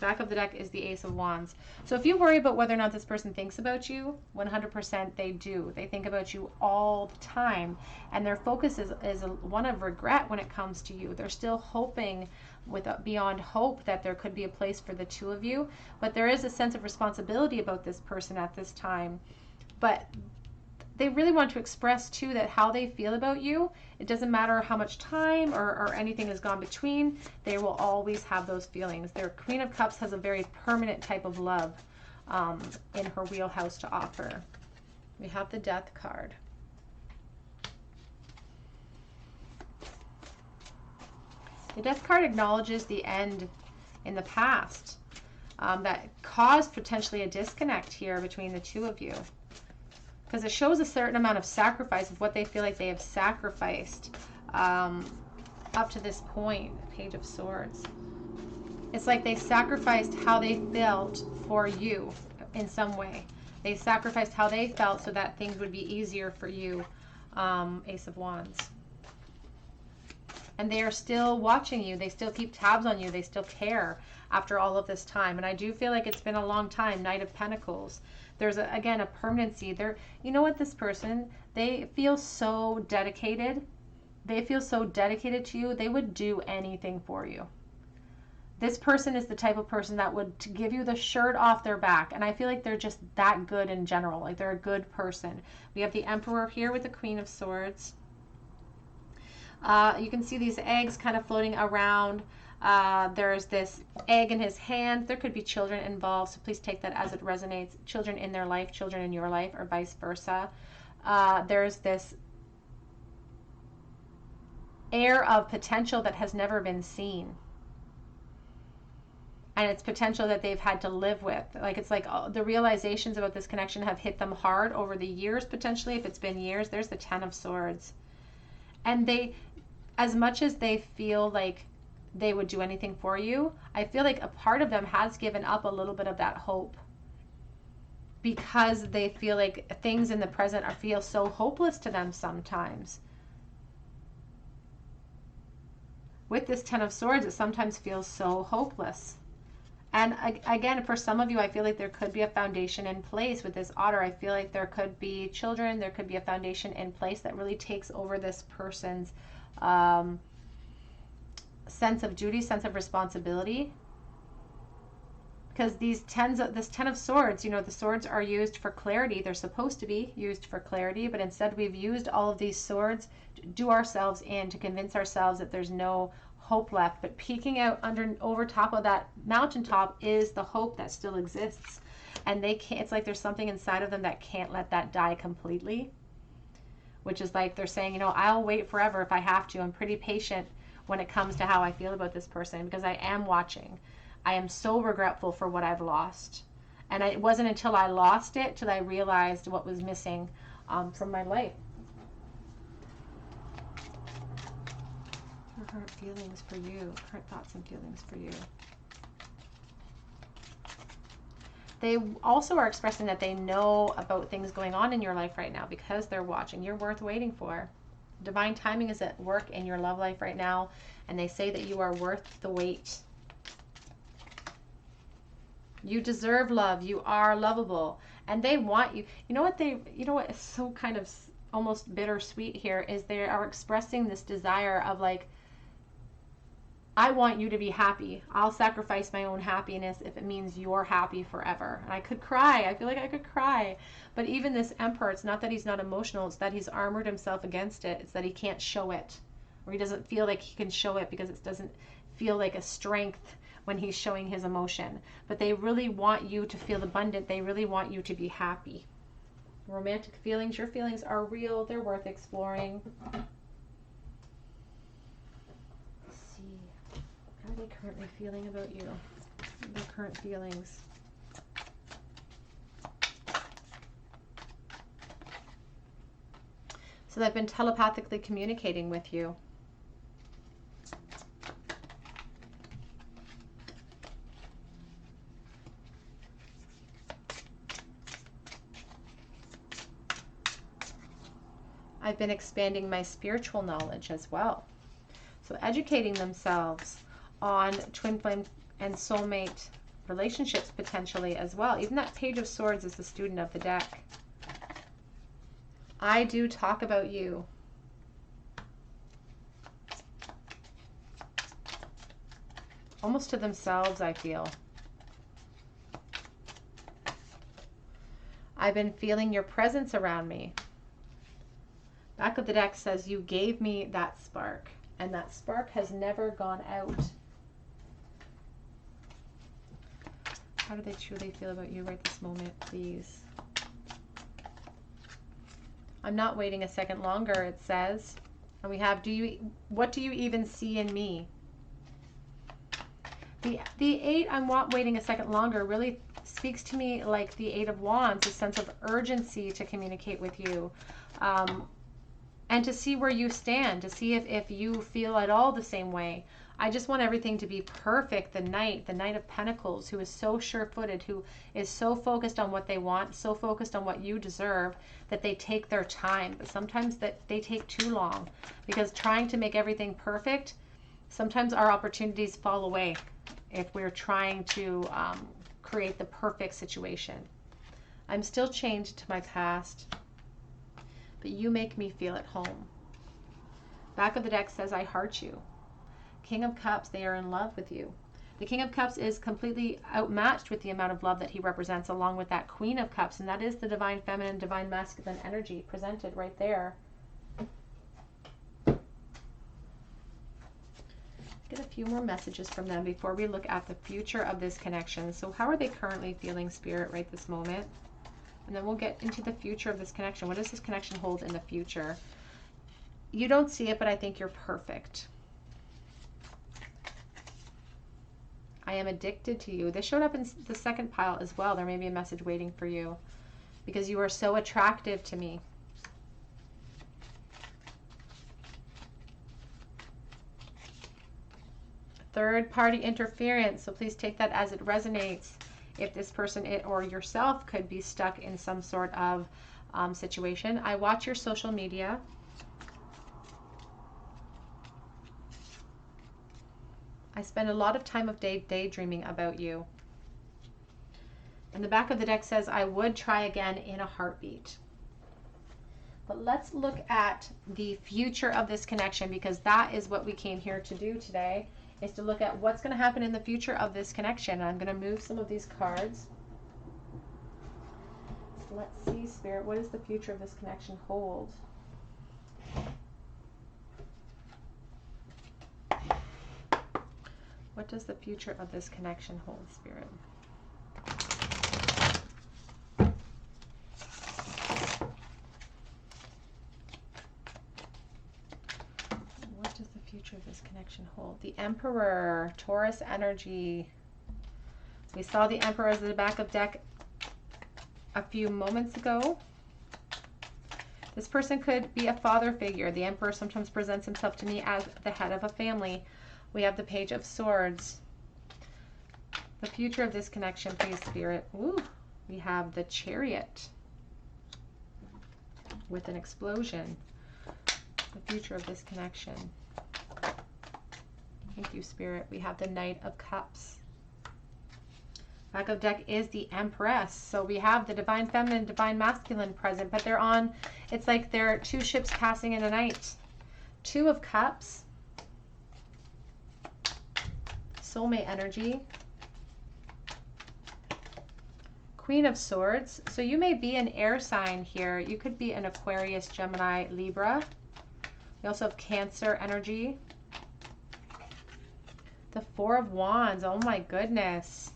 Back of the deck is the Ace of Wands. So if you worry about whether or not this person thinks about you, 100% they do. They think about you all the time. And their focus is one of regret when it comes to you. They're still hoping with beyond hope that there could be a place for the two of you. But there is a sense of responsibility about this person at this time. But they really want to express too that how they feel about you, it doesn't matter how much time or anything has gone between, they will always have those feelings. Their Queen of Cups has a very permanent type of love in her wheelhouse to offer. We have the Death card. The Death card acknowledges the end in the past that caused potentially a disconnect here between the two of you. Because it shows a certain amount of sacrifice of what they feel like they have sacrificed up to this point. Page of Swords. It's like they sacrificed how they felt for you in some way. They sacrificed how they felt so that things would be easier for you. Ace of Wands. And they are still watching you. They still keep tabs on you. They still care after all of this time. And I do feel like it's been a long time. Knight of Pentacles. There's, again, a permanency. You know what, this person, they feel so dedicated. They feel so dedicated to you. They would do anything for you. This person is the type of person that would give you the shirt off their back. And I feel like they're just that good in general. Like they're a good person. We have the Emperor here with the Queen of Swords. You can see these eggs kind of floating around. There's this egg in his hand. There could be children involved, so please take that as it resonates. Children in their life, children in your life, or vice versa. There's this air of potential that has never been seen. And it's potential that they've had to live with. Like it's like the realizations about this connection have hit them hard over the years, potentially, if it's been years. There's the Ten of Swords. And they, as much as they feel like they would do anything for you, I feel like a part of them has given up a little bit of that hope because they feel like things in the present feel so hopeless to them sometimes. With this Ten of Swords, it sometimes feels so hopeless. And again, for some of you, I feel like there could be a foundation in place with this Otter. I feel like there could be children, there could be a foundation in place that really takes over this person's sense of duty, sense of responsibility. Because this Ten of Swords, you know, the swords are used for clarity. They're supposed to be used for clarity, but instead we've used all of these swords to do ourselves in, to convince ourselves that there's no hope left. But peeking out over top of that mountaintop is the hope that still exists. And they can't, it's like there's something inside of them that can't let that die completely. Which is like they're saying, you know, I'll wait forever if I have to. I'm pretty patient when it comes to how I feel about this person because I am watching. I am so regretful for what I've lost. And it wasn't until I lost it till I realized what was missing from my life. Current feelings for you. Current thoughts and feelings for you. They also are expressing that they know about things going on in your life right now because they're watching. You're worth waiting for. Divine timing is at work in your love life right now, and they say that you are worth the wait. You deserve love. You are lovable, and they want you. You know what is so kind of almost bittersweet here is they are expressing this desire of like, I want you to be happy. I'll sacrifice my own happiness if it means you're happy forever. And I could cry. I feel like I could cry. But even this Emperor, it's not that he's not emotional. It's that he's armored himself against it. It's that he can't show it. Or he doesn't feel like he can show it because it doesn't feel like a strength when he's showing his emotion. But they really want you to feel abundant. They really want you to be happy. Romantic feelings, your feelings are real. They're worth exploring. Let's see. How are they currently feeling about you? Their current feelings. So they've been telepathically communicating with you. I've been expanding my spiritual knowledge as well. So educating themselves on twin flame and soulmate relationships potentially as well. Even that Page of Swords is the student of the deck. I do talk about you. Almost to themselves, I feel. I've been feeling your presence around me. Back of the deck says you gave me that spark, and that spark has never gone out. How do they truly feel about you right this moment, please? I'm not waiting a second longer, it says. And we have, what do you even see in me? The 8, I'm not waiting a second longer, really speaks to me like the 8 of Wands, a sense of urgency to communicate with you. And to see where you stand, to see if you feel at all the same way. I just want everything to be perfect. The Knight of Pentacles, who is so sure-footed, who is so focused on what they want, so focused on what you deserve, that they take their time. But sometimes that they take too long, because trying to make everything perfect, sometimes our opportunities fall away if we're trying to create the perfect situation. I'm still chained to my past, but you make me feel at home. Back of the deck says, I heart you. King of Cups, they are in love with you. The King of Cups is completely outmatched with the amount of love that he represents, along with that Queen of Cups, and that is the divine feminine, divine masculine energy presented right there. Get a few more messages from them before we look at the future of this connection. So how are they currently feeling, Spirit, right this moment? And then we'll get into the future of this connection. What does this connection hold in the future? You don't see it, but I think you're perfect. I am addicted to you. This showed up in the second pile as well. There may be a message waiting for you because you are so attractive to me. Third party interference. So please take that as it resonates. If this person or yourself could be stuck in some sort of situation. I watch your social media. I spend a lot of time of day daydreaming about you. And the back of the deck says, I would try again in a heartbeat. But let's look at the future of this connection, because that is what we came here to do today, is to look at what's going to happen in the future of this connection. And I'm going to move some of these cards. Let's see, Spirit, what does the future of this connection hold? What does the future of this connection hold, Spirit? What does the future of this connection hold? The Emperor, Taurus energy. We saw the Emperor as the back of deck a few moments ago. This person could be a father figure. The Emperor sometimes presents himself to me as the head of a family. We have the Page of Swords. The future of this connection, please, Spirit. Ooh, we have the Chariot with an explosion. The future of this connection. Thank you, Spirit. We have the Knight of Cups. Back of deck is the Empress. So we have the divine feminine, divine masculine present, but they're on, it's like there are two ships passing in the night. Two of Cups. Soulmate energy. Queen of Swords. So you may be an air sign here. You could be an Aquarius, Gemini, Libra. We also have Cancer energy. The Four of Wands. Oh my goodness.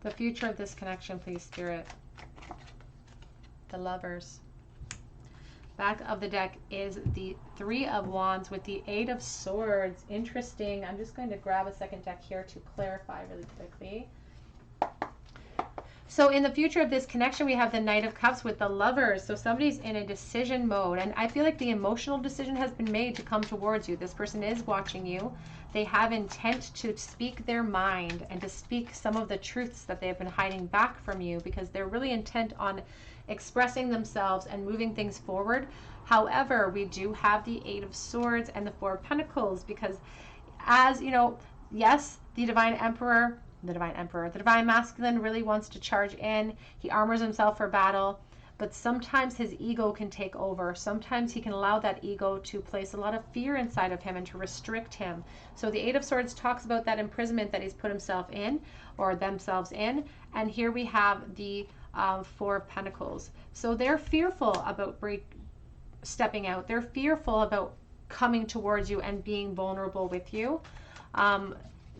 The future of this connection, please, Spirit. The Lovers. Back of the deck is the Three of Wands with the Eight of Swords. Interesting. I'm just going to grab a second deck here to clarify really quickly. So in the future of this connection, we have the Knight of Cups with the Lovers. So somebody's in a decision mode. And I feel like the emotional decision has been made to come towards you. This person is watching you. They have intent to speak their mind and to speak some of the truths that they have been hiding back from you, because they're really intent on expressing themselves and moving things forward. However, we do have the Eight of Swords and the Four of Pentacles, because as you know, yes, the Divine Masculine really wants to charge in. He armors himself for battle, but sometimes his ego can take over. Sometimes he can allow that ego to place a lot of fear inside of him and to restrict him. So the Eight of Swords talks about that imprisonment that he's put himself in, or themselves in. And here we have the Four of Pentacles. So they're fearful about stepping out. They're fearful about coming towards you and being vulnerable with you.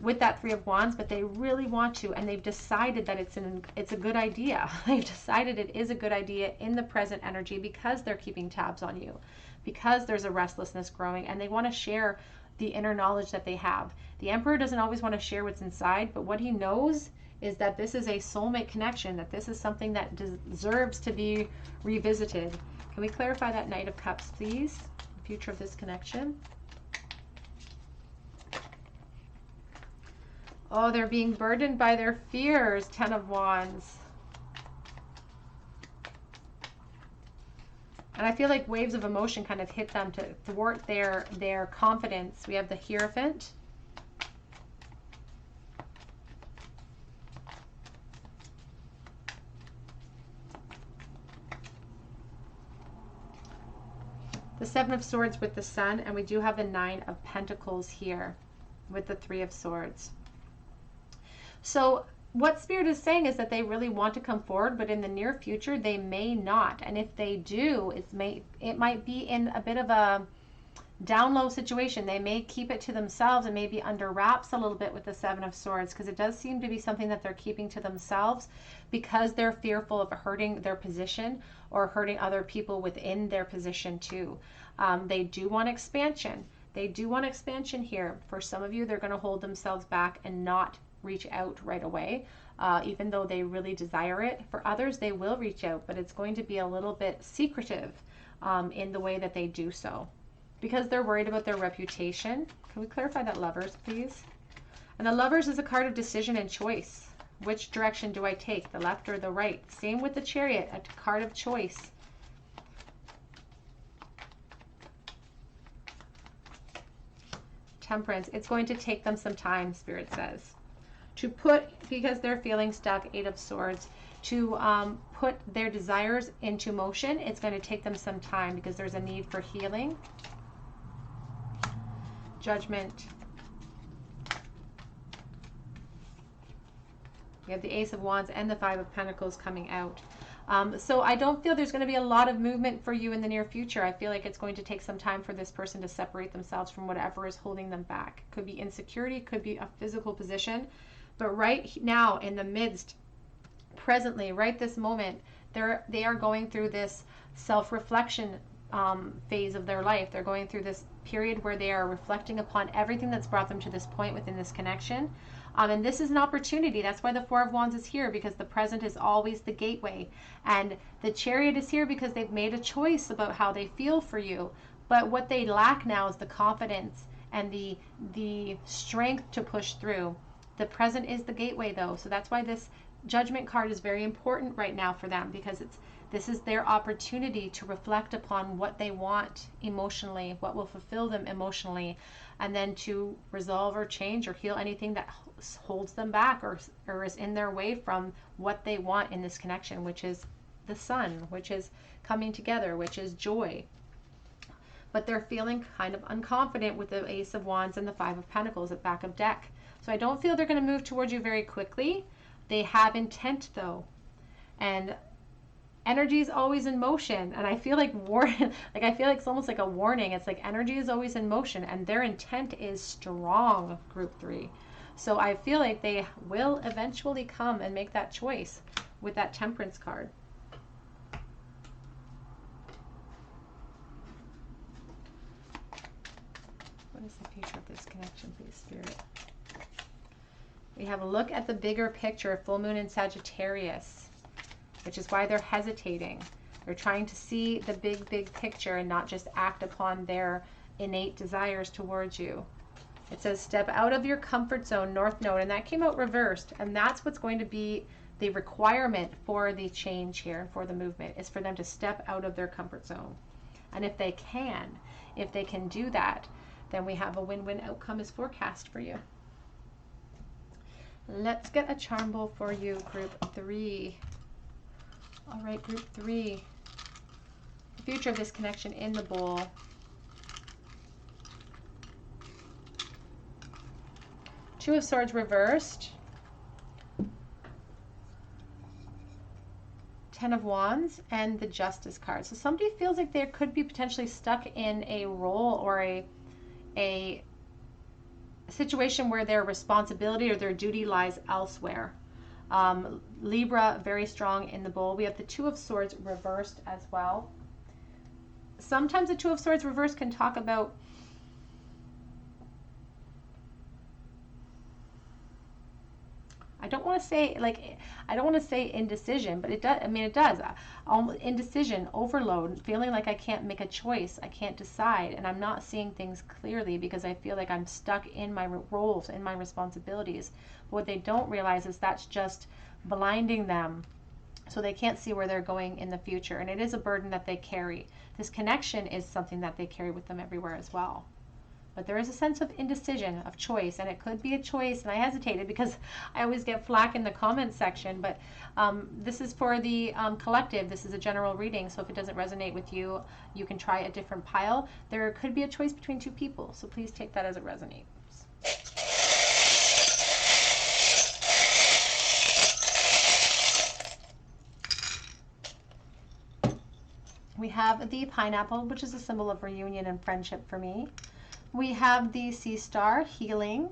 With that Three of Wands, but they really want to, and they've decided that it's a good idea. They've decided it is a good idea in the present energy, because they're keeping tabs on you, because there's a restlessness growing, and they want to share the inner knowledge that they have. The Emperor doesn't always want to share what's inside, but what he knows is that this is a soulmate connection, that this is something that deserves to be revisited. Can we clarify that Knight of Cups, please? The future of this connection. Oh, they're being burdened by their fears. Ten of Wands. And I feel like waves of emotion kind of hit them to thwart their confidence. We have the Hierophant. The Seven of Swords with the Sun. And we do have the Nine of Pentacles here with the Three of Swords. So what Spirit is saying is that they really want to come forward, but in the near future they may not. And if they do, it might be in a bit of a down low situation. They may keep it to themselves and maybe under wraps a little bit with the Seven of Swords, because it does seem to be something that they're keeping to themselves, because they're fearful of hurting their position or hurting other people within their position too. They do want expansion. They do want expansion here. For some of you, they're going to hold themselves back and not reach out right away, even though they really desire it. For others, they will reach out, but it's going to be a little bit secretive in the way that they do so, because they're worried about their reputation. Can we clarify that Lovers, please? And the Lovers is a card of decision and choice. Which direction do I take, the left or the right? Same with the Chariot, a card of choice. Temperance. It's going to take them some time, Spirit says, to put, because they're feeling stuck. Eight of Swords, to put their desires into motion. It's going to take them some time, because there's a need for healing. Judgment. We have the Ace of Wands and the Five of Pentacles coming out. So I don't feel there's going to be a lot of movement for you in the near future. I feel like it's going to take some time for this person to separate themselves from whatever is holding them back. Could be insecurity, could be a physical position. But right now, in the midst, presently, right this moment, they are going through this self-reflection phase of their life. They're going through this period where they are reflecting upon everything that's brought them to this point within this connection. And this is an opportunity. That's why the Four of Wands is here, because the present is always the gateway. And the Chariot is here because they've made a choice about how they feel for you. But what they lack now is the confidence and the strength to push through. The present is the gateway, though. So that's why this Judgment card is very important right now for them, because this is their opportunity to reflect upon what they want emotionally, what will fulfill them emotionally, and then to resolve or change or heal anything that holds them back or is in their way from what they want in this connection, which is the Sun, which is coming together, which is joy. But they're feeling kind of unconfident with the Ace of Wands and the Five of Pentacles at back of deck. So I don't feel they're going to move towards you very quickly. They have intent, though. And energy is always in motion, and I feel like I feel like it's almost like a warning. It's like energy is always in motion, and their intent is strong, group 3. So I feel like they will eventually come and make that choice with that Temperance card. What is the future of this connection, please, Spirit? We have a look at the bigger picture, full moon in Sagittarius, which is why they're hesitating. They're trying to see the big picture and not just act upon their innate desires towards you. It says step out of your comfort zone, North Node, and that came out reversed. And that's what's going to be the requirement for the change here, for the movement, is for them to step out of their comfort zone. And if they can do that, then we have a win-win outcome is forecast for you. Let's get a charm bowl for you, group 3. All right, group 3. The future of this connection in the bowl. Two of Swords reversed. 10 of Wands and the Justice card. So somebody feels like they could be potentially stuck in a role or a situation where their responsibility or their duty lies elsewhere. Libra, very strong in the bowl. We have the Two of Swords reversed as well. Sometimes the Two of Swords reversed can talk about I don't want to say indecision, but it does. I mean, it does. Indecision, overload, feeling like I can't make a choice, I can't decide, and I'm not seeing things clearly because I feel like I'm stuck in my roles, in my responsibilities. But what they don't realize is that's just blinding them, so they can't see where they're going in the future. And it is a burden that they carry. This connection is something that they carry with them everywhere as well. But there is a sense of indecision, of choice, and it could be a choice. And I hesitated because I always get flack in the comments section, but this is for the collective. This is a general reading, so if it doesn't resonate with you, you can try a different pile. There could be a choice between two people, so please take that as it resonates. We have the pineapple, which is a symbol of reunion and friendship for me. We have the sea star, healing.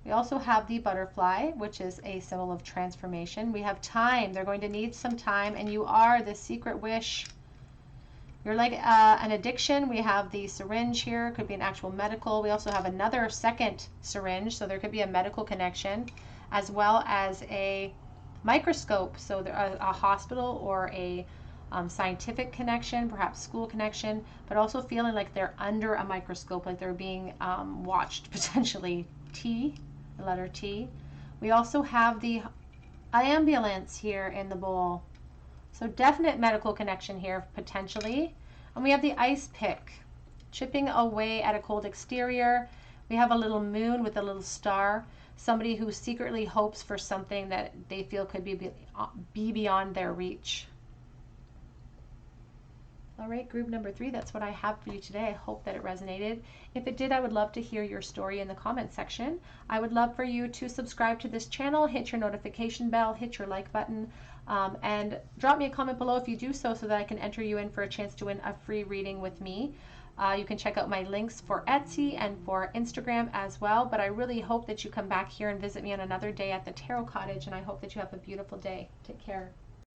We also have the butterfly, which is a symbol of transformation. We have time. They're going to need some time, and you are the secret wish. You're like an addiction. We have the syringe here. Could be an actual medical. We also have another second syringe, so there could be a medical connection, as well as a microscope, so a hospital or a scientific connection, perhaps school connection, but also feeling like they're under a microscope, like they're being watched potentially. T, the letter T. We also have the ambulance here in the bowl, so definite medical connection here potentially. And we have the ice pick, chipping away at a cold exterior. We have a little moon with a little star, somebody who secretly hopes for something that they feel could be beyond their reach. All right, group number 3, that's what I have for you today. I hope that it resonated. If it did, I would love to hear your story in the comment section. I would love for you to subscribe to this channel, hit your notification bell, hit your like button, and drop me a comment below if you do so that I can enter you in for a chance to win a free reading with me. You can check out my links for Etsy and for Instagram as well, but I really hope that you come back here and visit me on another day at the Tarot Cottage, and I hope that you have a beautiful day. Take care.